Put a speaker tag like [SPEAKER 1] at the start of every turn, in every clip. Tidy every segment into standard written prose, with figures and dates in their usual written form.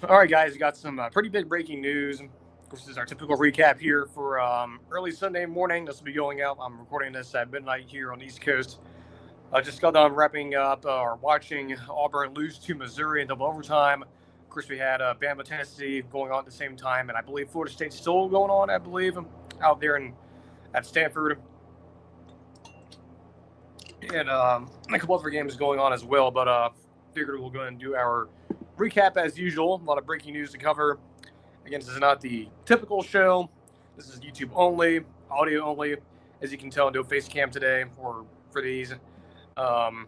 [SPEAKER 1] All right, guys, we got some pretty big breaking news. Of course, this is our typical recap here for early Sunday morning. This will be going out. I'm recording this at midnight here on the East Coast. I just got done wrapping up or watching Auburn lose to Missouri in double overtime. Of course, we had Bama, Tennessee going on at the same time, and I believe Florida State's still going on. I believe out there in at Stanford, and a couple other games going on as well. But figured we'll go ahead and do our recap as usual. A lot of breaking news to cover. Again, this is not the typical show. This is YouTube only, audio only. As you can tell, no face cam today or for these. Um,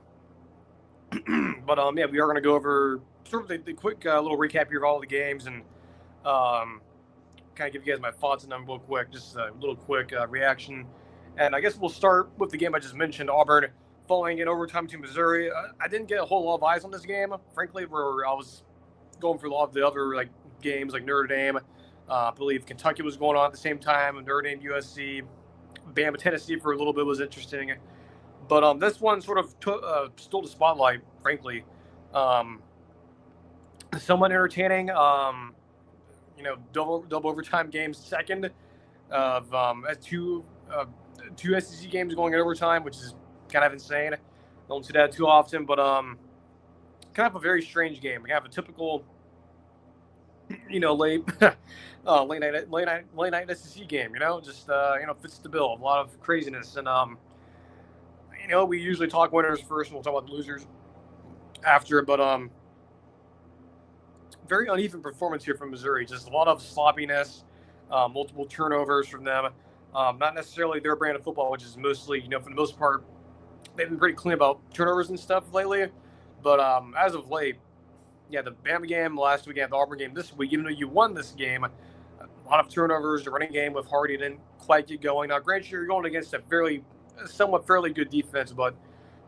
[SPEAKER 1] but yeah, we are going to go over sort of the quick little recap here of all the games and kind of give you guys my thoughts on them real quick, just a little quick reaction. And I guess we'll start with the game I just mentioned, Auburn falling in overtime to Missouri. I didn't get a whole lot of eyes on this game, frankly, where I was going through a lot of the other games like Notre Dame. I believe Kentucky was going on at the same time, Notre Dame, USC, Bama, Tennessee for a little bit was interesting. But this one sort of stole the spotlight, frankly. Somewhat entertaining. Double overtime games second of two SEC games going in overtime, which is kind of insane. Don't see that too often, but kind of a very strange game. We have a typical, late late night SEC game. Just fits the bill. A lot of craziness, and we usually talk winners first, and we'll talk about the losers after. But very uneven performance here from Missouri. Just a lot of sloppiness, multiple turnovers from them. Not necessarily their brand of football, which is mostly, for the most part, they've been pretty clean about turnovers and stuff lately. But as of late, yeah, the Bama game last weekend, the Auburn game this week, even though you won this game, a lot of turnovers. The running game with Hardy didn't quite get going. Now, granted, you're going against a somewhat fairly good defense, but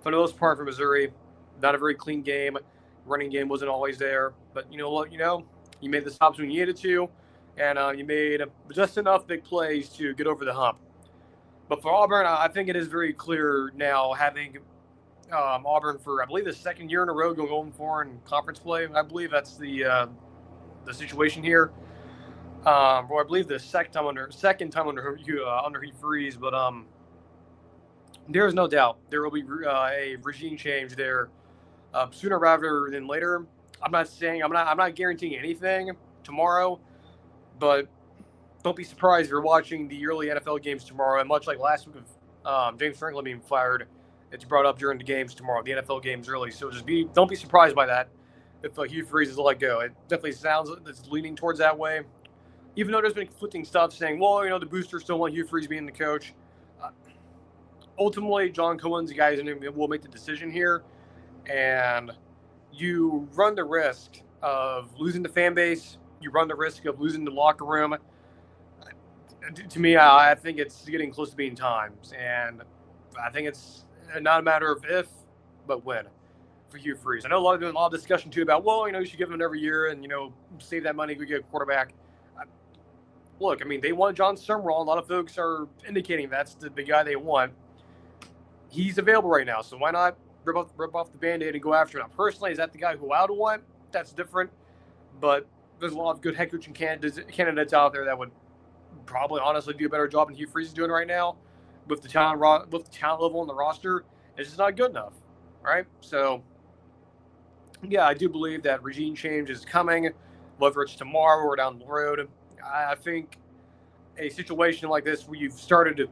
[SPEAKER 1] for the most part for Missouri, not a very clean game. Running game wasn't always there. But you know what? You made the stops when you needed to, and you made just enough big plays to get over the hump. But for Auburn, I think it is very clear now, having Auburn for, I believe, the second year in a row going for in conference play. I believe that's the situation here. Or I believe the second time under Hugh Freeze. But there is no doubt there will be a regime change there sooner rather than later. I'm not guaranteeing anything tomorrow, but don't be surprised if you're watching the early NFL games tomorrow. And much like last week of James Franklin being fired, it's brought up during the games tomorrow, the NFL games early. So don't be surprised by that if Hugh Freeze is let go. It definitely sounds like it's leaning towards that way. Even though there's been conflicting stuff saying, well, the boosters still want Hugh Freeze being the coach. Ultimately, John Cohen's the guy who will make the decision here. And you run the risk of losing the fan base. You run the risk of losing the locker room. To me, I think it's getting close to being time. And I think it's not a matter of if, but when for Hugh Freeze. I know a lot of discussion, too, about, you should give him another year and, save that money, go get a quarterback. Look, they want John Summerall. A lot of folks are indicating that's the guy they want. He's available right now, so why not rip off the Band-Aid and go after him? Now, personally, is that the guy who I would want? That's different. But there's a lot of good head coaching candidates out there that would probably honestly do a better job than Hugh Freeze is doing right now with the talent level on the roster. It's just not good enough, right? So, yeah, I do believe that regime change is coming, whether it's tomorrow or down the road. I think a situation like this where you've started to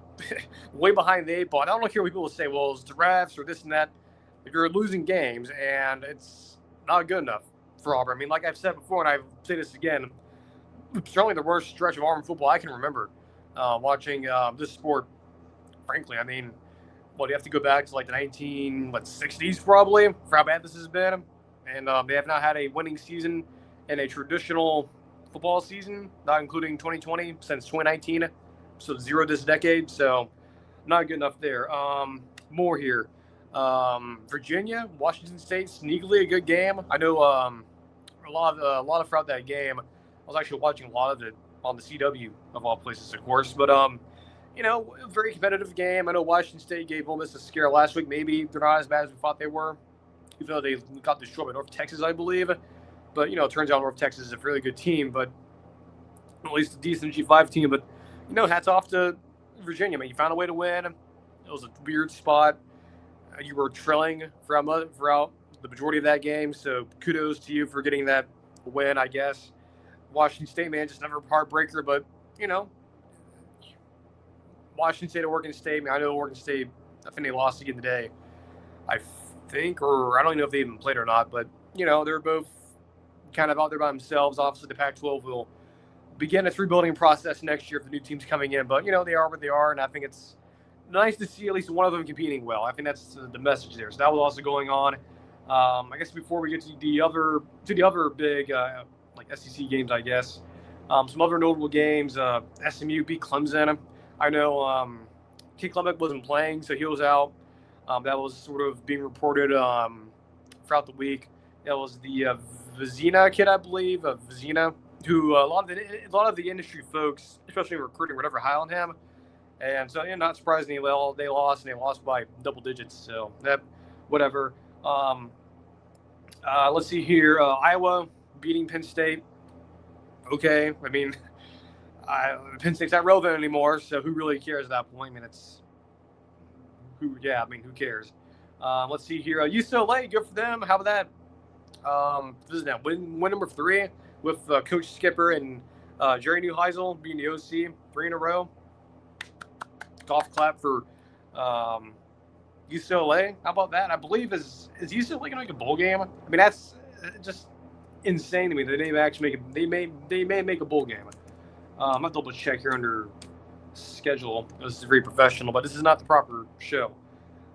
[SPEAKER 1] way behind the eight ball. I don't hear people say, well, it's the refs or this and that. If you're losing games and it's not good enough for Auburn. Like I've said before, and I say this again, certainly the worst stretch of Auburn football I can remember watching this sport. Frankly, you have to go back to the 1960s probably for how bad this has been, and they have not had a winning season in a traditional football season, not including 2020, since 2019, so zero this decade. So not good enough there. More here. Virginia, Washington State, sneakily a good game. I know a lot of throughout that game, I was actually watching a lot of it on the CW of all places, of course. But very competitive game. I know Washington State gave Ole Miss a scare last week. Maybe they're not as bad as we thought they were, even though they got destroyed by North Texas, I believe. But, it turns out North Texas is a really good team, but at least a decent G5 team. But, hats off to Virginia. I mean, you found a way to win. It was a weird spot. You were trailing throughout the majority of that game, so kudos to you for getting that win, I guess. Washington State, man, just never a heartbreaker, but, Washington State or Oregon State, I know Oregon State, I think they lost again today, I think, or I don't even know if they even played or not, but, they're both kind of out there by themselves. Obviously, the Pac-12 will begin its rebuilding process next year if the new team's coming in, but, they are what they are, and I think it's nice to see at least one of them competing well. I think that's the message there. So that was also going on. I guess before we get to the other big SEC games, I guess some other notable games. SMU beat Clemson. I know Kid Clement wasn't playing, so he was out. That was sort of being reported throughout the week. It was the Vizina kid, I believe, Vizina, who a lot of the industry folks, especially recruiting, were never high on him. And so, not surprisingly, they lost, and they lost by double digits. So, whatever. Let's see here. Iowa beating Penn State. Okay. I mean, Penn State's not relevant anymore, so who really cares at that point? I mean, who cares? Let's see here. UCLA, good for them. How about that? This is now win number 3 with Coach Skipper and Jerry Neuheisel being the OC 3 in a row. Golf clap for UCLA. How about that? I believe is UCLA going to make a bowl game? I mean, that's just insane to me that they may actually make it. They may make a bowl game. I'm gonna double check here under schedule. This is very professional, but this is not the proper show.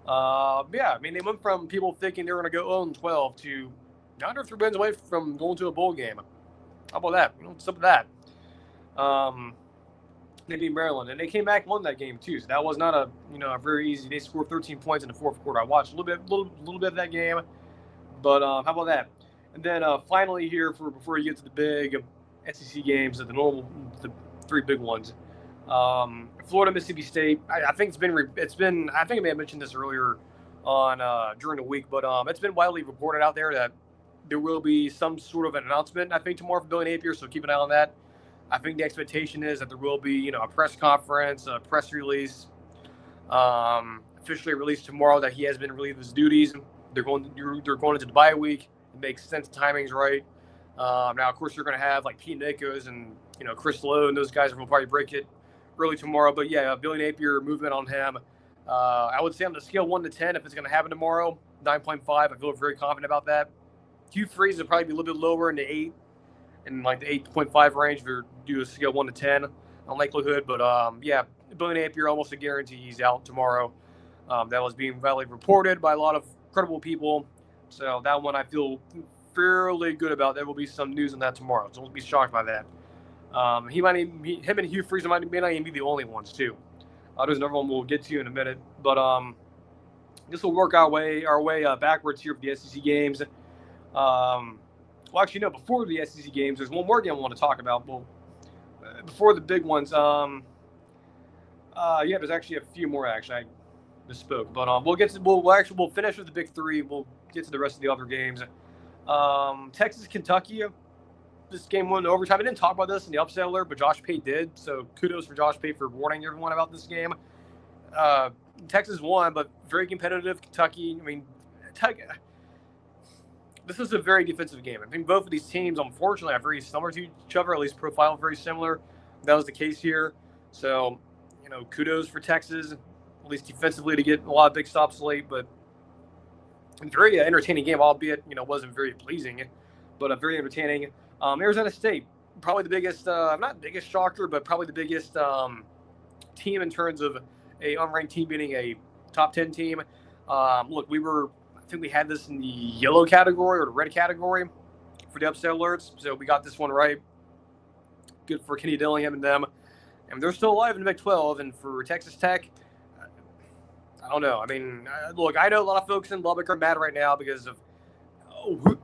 [SPEAKER 1] I mean, they went from people thinking they were going to go 0-12 to now they're 3 wins away from going to a bowl game. How about that? What's up with that? They beat Maryland, and they came back and won that game too. So that was not a very easy. They scored 13 points in the fourth quarter. I watched a little bit of that game, but how about that? And then finally here before you get to the big SEC games, the 3 big ones. Florida, Mississippi State. I think it's been. I think I may have mentioned this earlier on during the week, but it's been widely reported out there that there will be some sort of an announcement, I think, tomorrow for Billy Napier. So keep an eye on that. I think the expectation is that there will be, a press conference, a press release, officially released tomorrow that he has been relieved of his duties. They're going into the bye week. It makes sense. The timing's right. Now, of course, you're going to have like Pete Nichols and Chris Lowe and those guys will probably break it early tomorrow. But yeah, Billy Napier, movement on him. I would say on the scale 1 to 10, if it's going to happen tomorrow, 9.5. I feel very confident about that. Hugh Freeze will probably be a little bit lower in the 8. In like the 8.5 range if you do a scale 1 to 10 on likelihood. But Billy Napier, almost a guarantee he's out tomorrow. That was being widely reported by a lot of credible people. So that one I feel fairly good about. There will be some news on that tomorrow. So don't be shocked by that. Him and Hugh Freeze may not even be the only ones too. There's another one we'll get to in a minute. But this will work our way backwards here for the SEC games. Well, actually, no, before the SEC games, there's one more game I want to talk about. Well, before the big ones, there's actually a few more, actually. I misspoke. But we'll finish with the big 3. We'll get to the rest of the other games. Texas, Kentucky, this game went to overtime. I didn't talk about this in the upset alert, but Josh Pate did. So kudos for Josh Pate for warning everyone about this game. Texas won, but very competitive. Kentucky, this is a very defensive game. I think both of these teams, unfortunately, are very similar to each other, at least profile very similar. That was the case here. So, kudos for Texas, at least defensively, to get a lot of big stops late. But a very entertaining game, albeit, wasn't very pleasing, but very entertaining. Arizona State, probably the biggest, not biggest shocker, but probably the biggest team in terms of a unranked team beating a top 10 team. Look, I think we had this in the yellow category or the red category for the upset alerts. So we got this one right. Good for Kenny Dillingham and them. And they're still alive in the Big 12. And for Texas Tech, I don't know. I mean, look, I know a lot of folks in Lubbock are mad right now because of what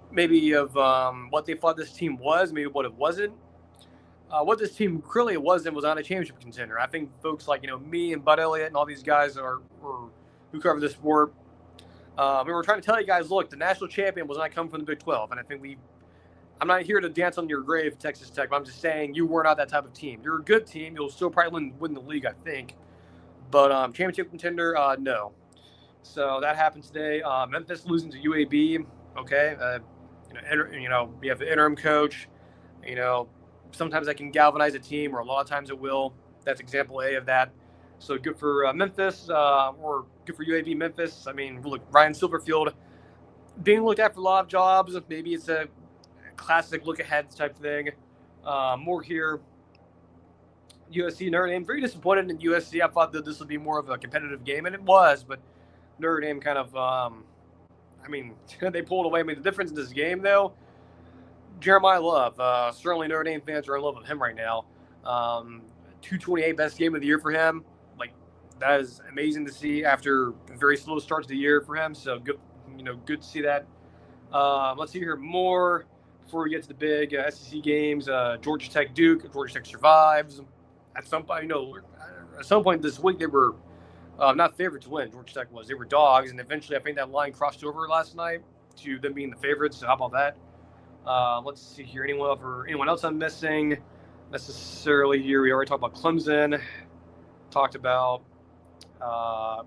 [SPEAKER 1] they thought this team was, maybe what it wasn't. What this team clearly wasn't was not a championship contender. I think folks like, me and Bud Elliott and all these guys who cover this sport, we were trying to tell you guys, look, the national champion was not coming from the Big 12. And I think I'm not here to dance on your grave, Texas Tech, but I'm just saying you were not that type of team. You're a good team. You'll still probably win the league, I think. But championship contender, no. So that happened today. Memphis losing to UAB. Okay. We have the interim coach. Sometimes that can galvanize a team, or a lot of times it will. That's example A of that. So good for Memphis, or good for UAB Memphis. I mean, look, Ryan Silverfield being looked at for a lot of jobs. Maybe it's a classic look ahead type thing. More here. USC Notre Dame, very disappointed in USC. I thought that this would be more of a competitive game, and it was, but Notre Dame kind of, they pulled away. I mean, the difference in this game, though, Jeremiah Love, certainly Notre Dame fans are in love with him right now. 228 best game of the year for him. Like, that is amazing to see after a very slow start to the year for him. So good, good to see that. Let's see here more before we get to the big SEC games. Georgia Tech, Duke. Georgia Tech survives. At some point this week they were not favored to win. Georgia Tech was. They were dogs, and eventually I think that line crossed over last night to them being the favorites. So how about that? Let's see here. Anyone else I'm missing necessarily here? We already talked about Clemson. We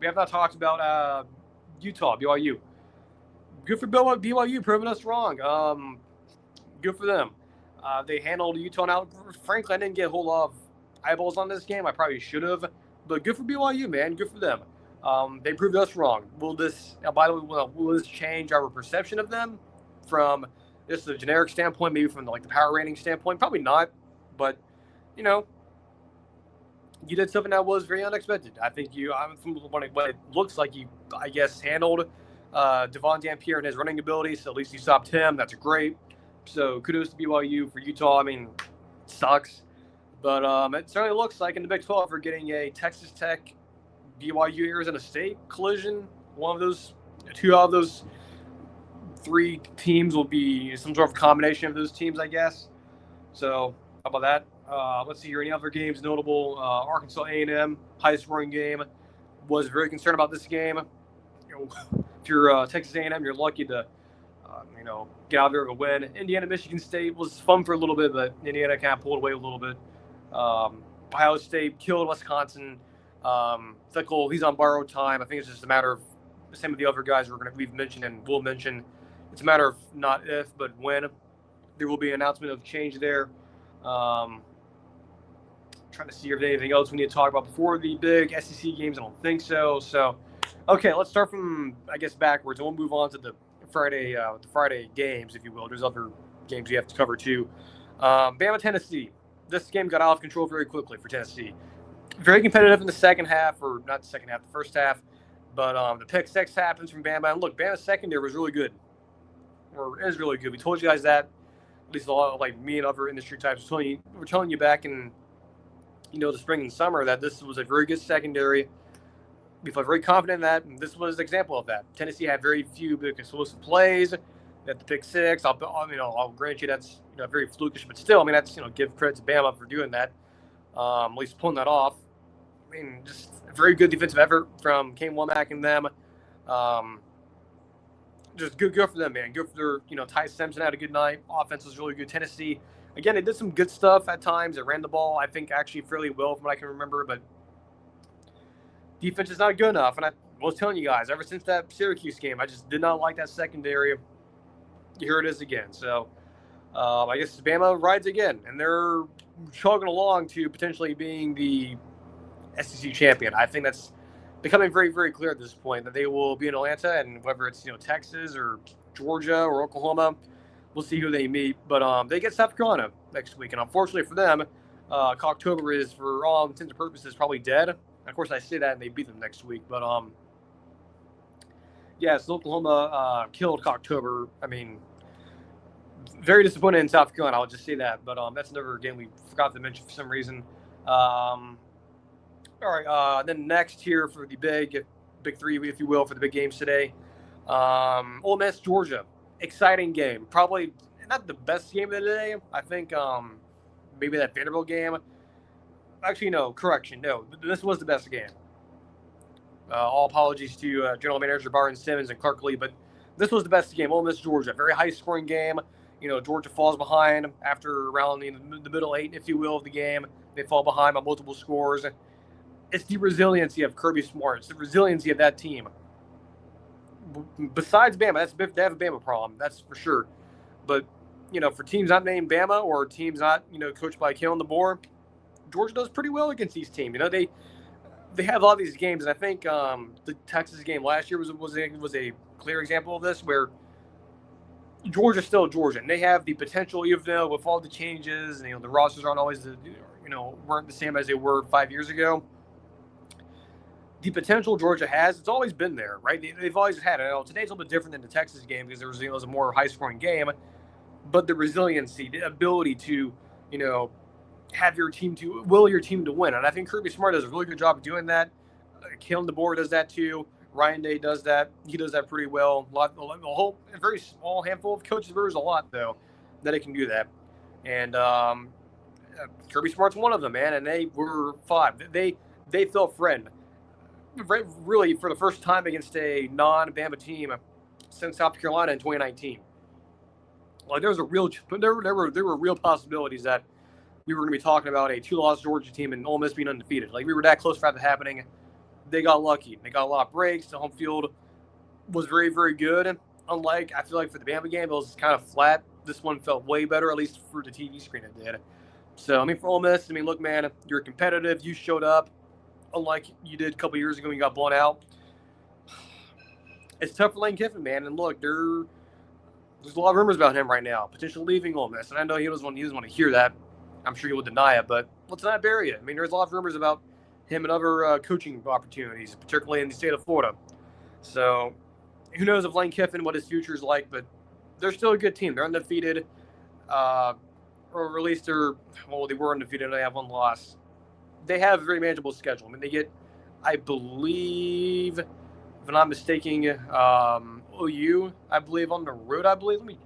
[SPEAKER 1] have not talked about Utah, BYU. Good for BYU proving us wrong. Good for them. They handled Utah. Now, frankly, I didn't get a whole lot of eyeballs on this game. I probably should have. But good for BYU, man. Good for them. They proved us wrong. Will this change our perception of them from just a generic standpoint, maybe from the power rating standpoint? Probably not. But, you did something that was very unexpected. I think from what it looks like, you, I guess, handled Devon Dampier and his running ability. So at least you stopped him. That's great. So kudos to BYU. For Utah, I mean, it sucks. But it certainly looks like in the Big 12 we're getting a Texas Tech, BYU, Arizona State collision. Two out of those three teams will be some sort of combination of those teams, I guess. So how about that? Let's see here. Any other games notable? Arkansas A&M, high-scoring game. Was very concerned about this game. If you're Texas A&M, you're lucky to get out there with a win. Indiana, Michigan State was fun for a little bit, but Indiana kind of pulled away a little bit. Ohio State killed Wisconsin. Fickle, he's on borrowed time. I think it's just a matter of the same with the other guys we've mentioned and will mention. It's a matter of not if, but when. There will be an announcement of change there. Trying to see if there's anything else we need to talk about before the big SEC games. I don't think so. So, okay, let's start from, I guess, backwards, and we'll move on to the Friday games, if you will. There's other games we have to cover too. Bama, Tennessee. This game got out of control very quickly for Tennessee. Very competitive in the second half, or not the second half, the first half. But the pick six happens from Bama. And look, Bama's secondary was really good, or is really good. We told you guys that. At least a lot of me and other industry types we're telling you back in the spring and summer that this was a very good secondary. We felt very confident in that, and this was an example of that. Tennessee had very few big explosive plays. At the pick six, I'll grant you that's very flukish, but still, that's give credit to Bama for doing that, at least pulling that off. Just a very good defensive effort from Kane Womack and them. Just good for them, man. Good for their, Ty Simpson had a good night. Offense was really good. Tennessee, again, they did some good stuff at times. They ran the ball, I think, actually fairly well from what I can remember, but defense is not good enough. And I was telling you guys, ever since that Syracuse game, I just did not like that secondary. Here it is again. So I guess Bama rides again, and they're chugging along to potentially being the SEC champion. I think that's becoming very, very clear at this point that they will be in Atlanta, and whether it's Texas or Georgia or Oklahoma, we'll see who they meet. But they get South Carolina next week, and unfortunately for them, Cocktober is, for all intents and purposes, probably dead. Of course, I say that, and they beat them next week. But yes, Oklahoma killed Cocktober. Very disappointed in South Carolina. I'll just say that. But that's another game we forgot to mention for some reason. All right. Then next here for the big three, if you will, for the big games today. Ole Miss, Georgia. Exciting game. Probably not the best game of the day. I think maybe that Vanderbilt game. Actually, no. Correction. No. This was the best game. All apologies to General Manager Byron Simmons and Clark Lee, but this was the best game. Ole Miss, Georgia. Very high-scoring game. Georgia falls behind after around the middle eight, if you will, of the game. They fall behind by multiple scores. It's the resiliency of Kirby Smart. It's the resiliency of that team. Besides Bama, they have a Bama problem, that's for sure. But, for teams not named Bama or teams not, coached by Kalen DeBoer, Georgia does pretty well against these teams. They have a lot of these games, and I think the Texas game last year was a clear example of this, where Georgia's still Georgia, and they have the potential, even though with all the changes, and the rosters aren't always weren't the same as they were 5 years ago. The potential Georgia has, it's always been there, right? They've always had it. Today's a little bit different than the Texas game because there was a more high-scoring game, but the resiliency, the ability to, have your team to will your team to win, and I think Kirby Smart does a really good job of doing that. Kalen DeBoer does that too. Ryan Day does that. He does that pretty well. A very small handful of coaches. There's a lot though that can do that, and Kirby Smart's one of them, man. And they were five. They fell friend. Really, for the first time against a non-Bama team since South Carolina in 2019. Like there were real possibilities that we were going to be talking about a 2-loss Georgia team and Ole Miss being undefeated. Like we were that close for that happening. They got lucky. They got a lot of breaks. The home field was very, very good. Unlike, I feel like for the Bama game, it was kind of flat. This one felt way better, at least for the TV screen it did. So, for Ole Miss, look, man, you're competitive. You showed up. Unlike you did a couple years ago when you got blown out. It's tough for Lane Kiffin, man. And look, there's a lot of rumors about him right now, potentially leaving Ole Miss. And I know he doesn't want to hear that. I'm sure he will deny it, but let's not bury it. There's a lot of rumors about him and other coaching opportunities, particularly in the state of Florida. So who knows if Lane Kiffin, what his future is like, but they're still a good team. They're undefeated, or at least they were undefeated and they have one loss. They have a very manageable schedule. They get, I believe, if I'm not mistaken, OU, I believe, on the road, Let me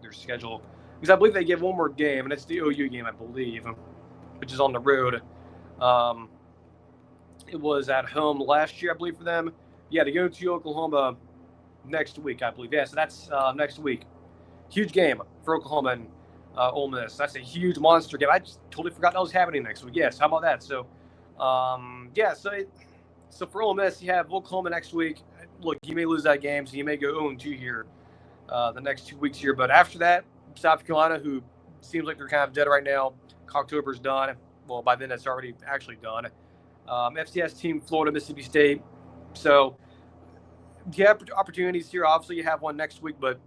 [SPEAKER 1] their schedule. Because I believe they get one more game, and it's the OU game, I believe, which is on the road. It was at home last year, I believe, for them. Yeah, they go to Oklahoma next week, I believe. Yeah, so that's next week. Huge game for Oklahoma and Ole Miss. That's a huge monster game. I just totally forgot that was happening next week. Yes, how about that? So, so for Ole Miss, you have Oklahoma next week. Look, you may lose that game, so you may go 0-2 here the next 2 weeks here. But after that, South Carolina, who seems like they're kind of dead right now. October's done. Well, by then it's already actually done. FCS team, Florida, Mississippi State. So you have opportunities here. Obviously, you have one next week, but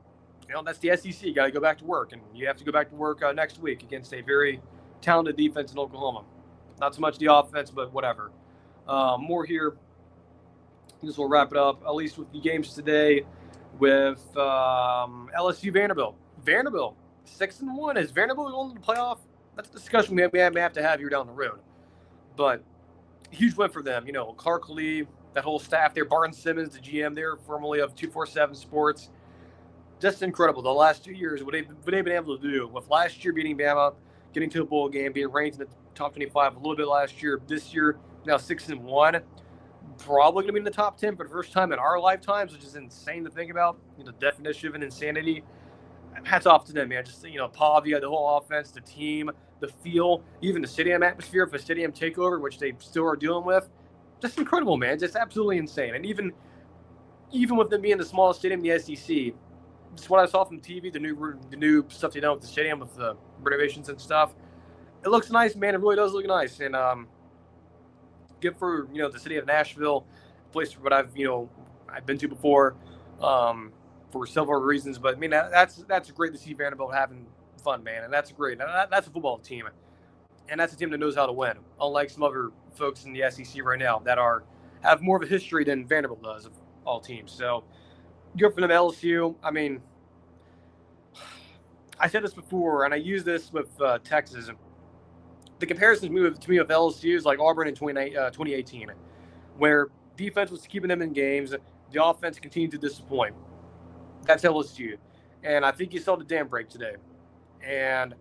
[SPEAKER 1] that's the SEC. You got to go back to work, and you have to go back to work next week against a very talented defense in Oklahoma. Not so much the offense, but whatever. More here. This will wrap it up, at least with the games today with LSU Vanderbilt. Vanderbilt 6-1. Is Vanderbilt going to the playoff? That's a discussion we may have to have here down the road. But huge win for them. Clark Lee, that whole staff there, Barton Simmons, the GM there, formerly of 247 Sports. Just incredible. The last 2 years, what they've been able to do. With last year beating Bama, getting to a bowl game, being ranked in the top 25 a little bit last year. This year, now 6-1. Probably going to be in the top 10 for the first time in our lifetimes, which is insane to think about. The definition of an insanity. Hats off to them, man. Just, Pavia, the whole offense, the team, the feel, even the stadium atmosphere for a stadium takeover, which they still are dealing with. Just incredible, man. Just absolutely insane. And even with them being the smallest stadium in the SEC, just what I saw from TV, the new stuff they done with the stadium with the renovations and stuff, it looks nice, man. It really does look nice. And good for the city of Nashville, a place what I've been to before, for several reasons. But that's great to see Vanderbilt having fun, man, and that's great. That's a football team, and that's a team that knows how to win. Unlike some other folks in the SEC right now that have more of a history than Vanderbilt does of all teams. So good for them, LSU. I said this before, and I use this with Texas. The comparisons to me with LSU is like Auburn in 2018, where defense was keeping them in games. The offense continued to disappoint. That's LSU. And I think you saw the dam break today. And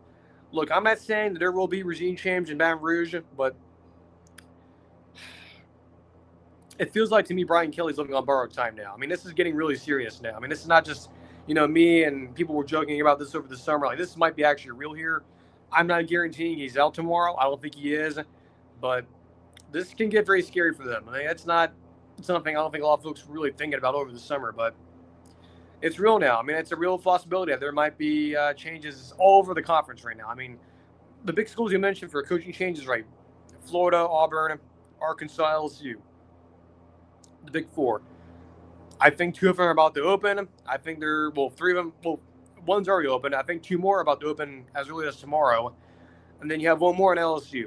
[SPEAKER 1] look, I'm not saying that there will be regime change in Baton Rouge, but it feels like to me Brian Kelly's living on borrowed time now. This is getting really serious now. This is not just, me and people were joking about this over the summer. Like, this might be actually real here. I'm not guaranteeing he's out tomorrow. I don't think he is, but this can get very scary for them. I mean, it's something I don't think a lot of folks were really thinking about over the summer, but it's real now. I mean, it's a real possibility that there might be changes all over the conference right now. I mean, the big schools you mentioned for coaching changes, right? Florida, Auburn, Arkansas, LSU, the big four. I think two of them are about to open. I think three of them, one's already open. I think two more are about to open as early as tomorrow. And then you have one more in LSU.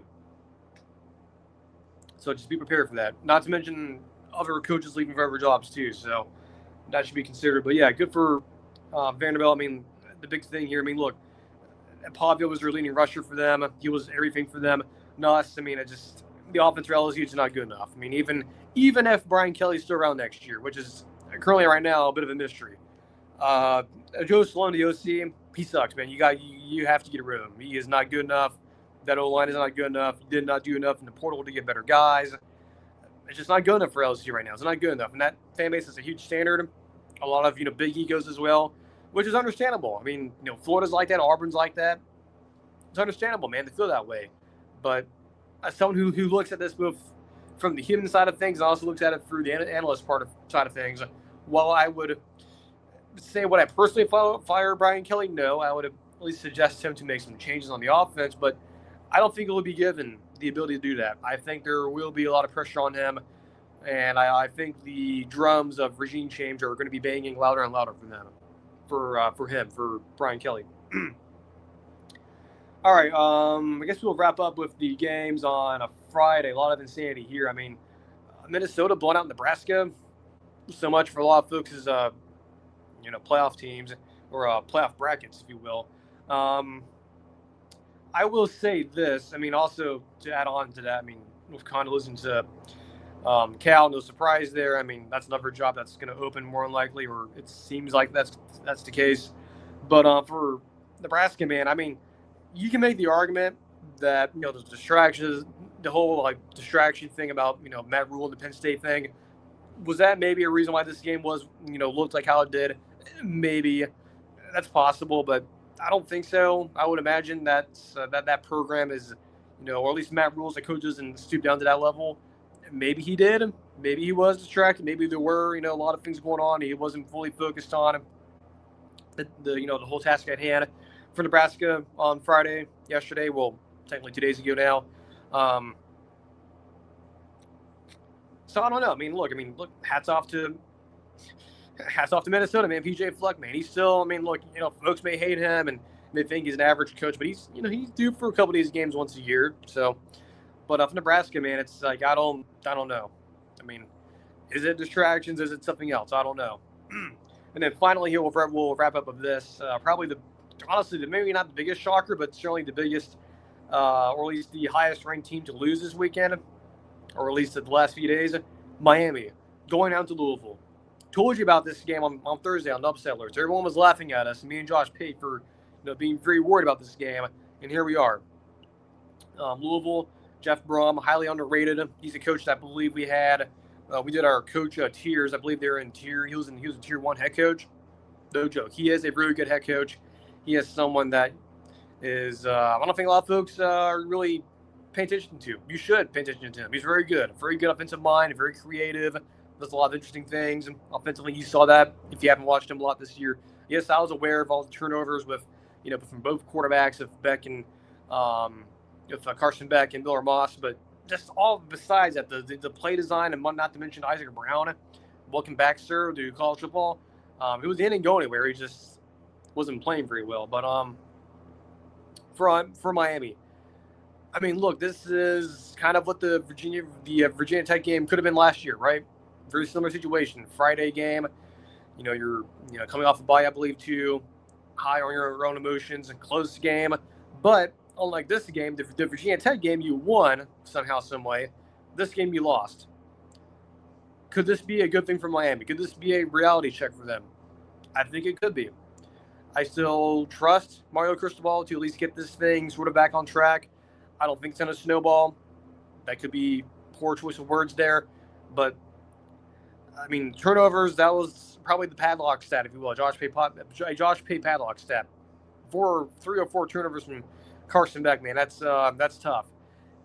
[SPEAKER 1] So just be prepared for that. Not to mention other coaches leaving for other jobs too. So that should be considered. But yeah, good for Vanderbilt. I mean, the big thing here, I mean, look, Pavia was their leading rusher for them. He was everything for them. Nuss, I mean, the offense for LSU is not good enough. I mean, even if Brian Kelly's still around next year, which is currently right now a bit of a mystery. Joe Sloan, the OC, he sucks, man. You have to get rid of him. He is not good enough. That O-line is not good enough. He did not do enough in the portal to get better guys. It's just not good enough for LSU right now. It's not good enough. And that fan base is a huge standard. A lot of, big egos as well, which is understandable. I mean, Florida's like that. Auburn's like that. It's understandable, man. They feel that way. But as someone who looks at this both from the human side of things and also looks at it through the analyst side of things, while I would say would I personally fire Brian Kelly? No, I would at least suggest him to make some changes on the offense, but I don't think he'll be given the ability to do that. I think there will be a lot of pressure on him, and I think the drums of regime change are going to be banging louder and louder for Brian Kelly. All right, I guess we'll wrap up with the games on a Friday. A lot of insanity here. I mean, Minnesota blown out Nebraska. So much for a lot of folks' playoff teams or playoff brackets, if you will. I will say this. I mean, also to add on to that, I mean, with kind of listening to Cal, no surprise there. I mean, that's another job that's going to open more than likely, or it seems like that's the case. But for Nebraska, man, I mean, you can make the argument that the distractions, the whole distraction thing about Matt Rule and the Penn State thing, was that maybe a reason why this game was looked like how it did? Maybe that's possible, but I don't think so. I would imagine that that program is, or at least Matt Rule's the coach doesn't stoop down to that level. Maybe he did. Maybe he was distracted. Maybe there were a lot of things going on. He wasn't fully focused on the whole task at hand for Nebraska on yesterday. Well, technically 2 days ago now. So I don't know. I mean, look. Hats off to Minnesota, man. PJ Fleck, man. He's still. I mean, look. Folks may hate him and may think he's an average coach, but he's due for a couple of these games once a year. So, but for Nebraska, man, it's like I don't know. I mean, is it distractions? Is it something else? I don't know. And then finally, here we'll wrap up with this. Probably honestly, maybe not the biggest shocker, but certainly the biggest, or at least the highest ranked team to lose this weekend, or at least the last few days. Miami going down to Louisville. Told you about this game on Thursday on Upset Alerts. Everyone was laughing at us. Me and Josh paid for being very worried about this game, and here we are. Louisville, Jeff Brom, highly underrated. He's a coach that I believe we had. We did our coach tiers. I believe they were in tier. He was a tier 1 head coach. No joke. He is a really good head coach. He is someone that is. I don't think a lot of folks are really paying attention to. You should pay attention to him. He's very good offensive mind, very creative. Does a lot of interesting things. And offensively, you saw that if you haven't watched him a lot this year. Yes, I was aware of all the turnovers with, from both quarterbacks of Beck and Carson Beck and Miller Moss, but just all besides that, the play design and not to mention Isaac Brown. Welcome back, sir, to college football. He didn't go anywhere. He just wasn't playing very well. But for Miami, I mean, look, this is kind of what the Virginia Tech game could have been last year, right? Very similar situation. Friday game, you're coming off the bye, I believe, too, high on your own emotions, and close game. But unlike this game, the Virginia Tech game, you won somehow, some way. This game you lost. Could this be a good thing for Miami? Could this be a reality check for them? I think it could be. I still trust Mario Cristobal to at least get this thing sort of back on track. I don't think it's going to snowball. That could be poor choice of words there. But, I mean, turnovers, that was probably the padlock stat, if you will, Josh Pay padlock stat. 3 or 4 turnovers from Carson Beck, man. That's tough.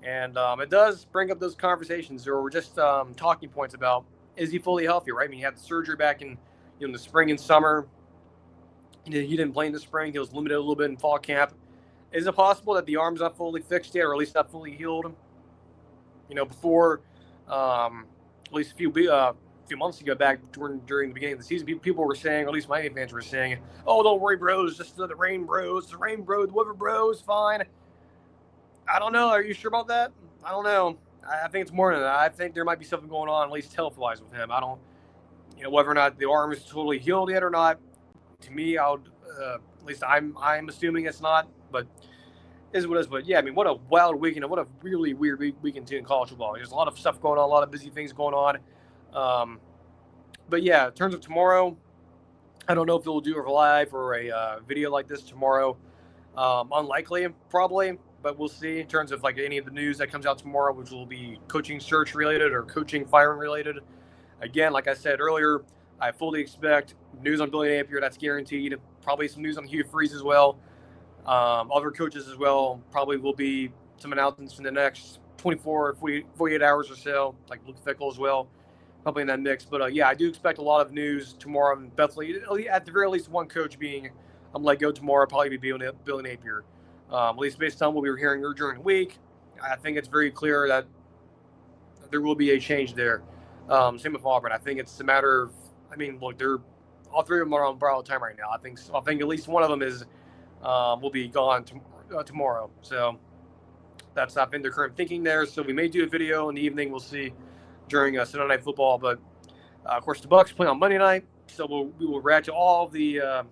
[SPEAKER 1] And it does bring up those conversations or just talking points about, is he fully healthy, right? I mean, he had the surgery back in the spring and summer. He didn't play in the spring. He was limited a little bit in fall camp. Is it possible that the arm's not fully fixed yet, or at least not fully healed? Before, at least a few months ago, back during the beginning of the season, people were saying, or at least Miami fans were saying, "Oh, don't worry, bros. Just the rain, bros. The rain, bros. Whatever, bros. Fine." I don't know. Are you sure about that? I don't know. I think it's more than that. I think there might be something going on, at least health-wise, with him. I don't, whether or not the arm is totally healed yet or not. To me, I would, at least I'm assuming it's not, but is what it is. But yeah, I mean, what a wild weekend, and what a really weird weekend too in college football. There's a lot of stuff going on, a lot of busy things going on. But yeah, in terms of tomorrow, I don't know if they'll do a live or a video like this tomorrow. Unlikely, probably, but we'll see in terms of like any of the news that comes out tomorrow, which will be coaching search related or coaching firing related. Again, like I said earlier, I fully expect news on Billy Napier. That's guaranteed. Probably some news on Hugh Freeze as well. Other coaches as well. Probably will be some announcements in the next 24 or 48 hours or so, like Luke Fickell as well. Probably in that mix. But yeah, I do expect a lot of news tomorrow. And definitely, at the very least, one coach being let go tomorrow, probably be Billy Napier. At least based on what we were hearing during the week, I think it's very clear that there will be a change there. Same with Auburn. I think it's a matter of, look, they're all three of them are on borrowed time right now. I think at least one of them will be gone tomorrow. So that's not been their current thinking there. So we may do a video in the evening. We'll see during Sunday Night Football. But of course, the Bucs play on Monday night, so we will react to all the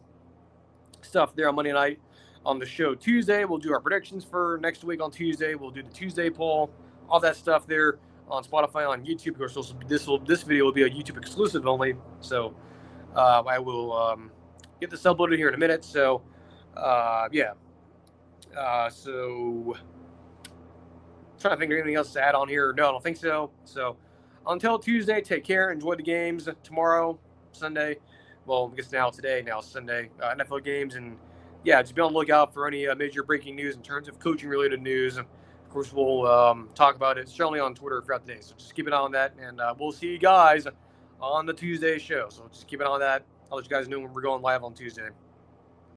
[SPEAKER 1] stuff there on Monday night. On the show Tuesday, we'll do our predictions for next week on Tuesday. We'll do the Tuesday poll, all that stuff there on Spotify, on YouTube. Of course, this video will be a YouTube exclusive only. So I will get this uploaded here in a minute. So yeah. So I'm trying to think of anything else to add on here. No, I don't think so. So until Tuesday, take care. Enjoy the games tomorrow, Sunday. Well, I guess now Sunday, NFL games. And yeah, just be on the lookout for any major breaking news in terms of coaching related news. Of course, we'll talk about it certainly on Twitter throughout the day. So just keep an eye on that. And we'll see you guys on the Tuesday show. So just keep an eye on that. I'll let you guys know when we're going live on Tuesday.